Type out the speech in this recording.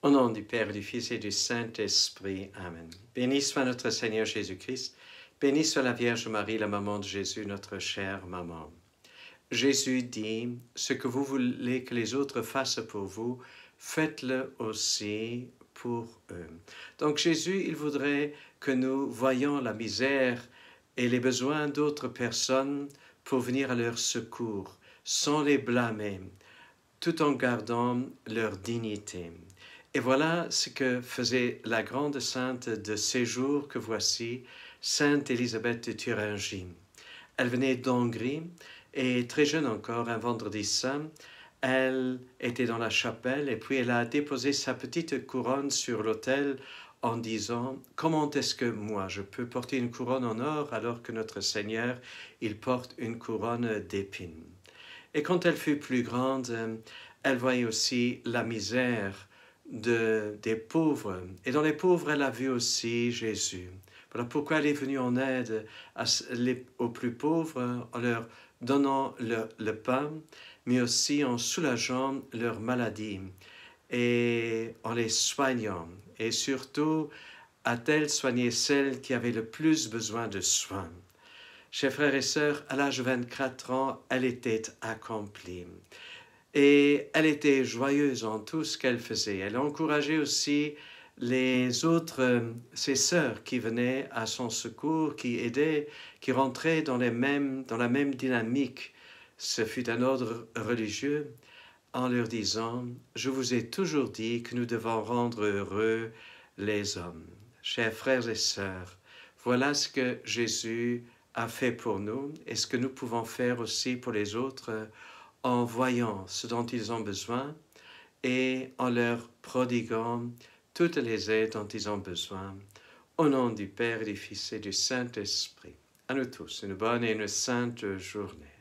Au nom du Père, du Fils et du Saint-Esprit. Amen. Béni soit notre Seigneur Jésus-Christ. Béni soit la Vierge Marie, la maman de Jésus, notre chère maman. Jésus dit, ce que vous voulez que les autres fassent pour vous, faites-le aussi pour eux. Donc Jésus, il voudrait que nous voyions la misère et les besoins d'autres personnes pour venir à leur secours, sans les blâmer, tout en gardant leur dignité. Et voilà ce que faisait la grande sainte de ces jours que voici, Sainte Élisabeth de Thuringie. Elle venait d'Hongrie et très jeune encore, un vendredi saint, elle était dans la chapelle et puis elle a déposé sa petite couronne sur l'autel en disant « Comment est-ce que moi je peux porter une couronne en or alors que notre Seigneur, il porte une couronne d'épines ?» Et quand elle fut plus grande, elle voyait aussi la misère des pauvres. Et dans les pauvres, elle a vu aussi Jésus. Voilà pourquoi elle est venue en aide aux plus pauvres en leur donnant le pain, mais aussi en soulageant leur maladie et en les soignant. Et surtout, a-t-elle soigné celles qui avaient le plus besoin de soins. Chers frères et sœurs, à l'âge de 24 ans, elle était accomplie. Et elle était joyeuse en tout ce qu'elle faisait. Elle encourageait aussi les autres, ses sœurs qui venaient à son secours, qui aidaient, qui rentraient dans la même dynamique. Ce fut un ordre religieux en leur disant « Je vous ai toujours dit que nous devons rendre heureux les hommes. » Chers frères et sœurs, voilà ce que Jésus a fait pour nous et ce que nous pouvons faire aussi pour les autres en voyant ce dont ils ont besoin et en leur prodiguant toutes les aides dont ils ont besoin. Au nom du Père, du Fils et du Saint-Esprit. À nous tous, une bonne et une sainte journée.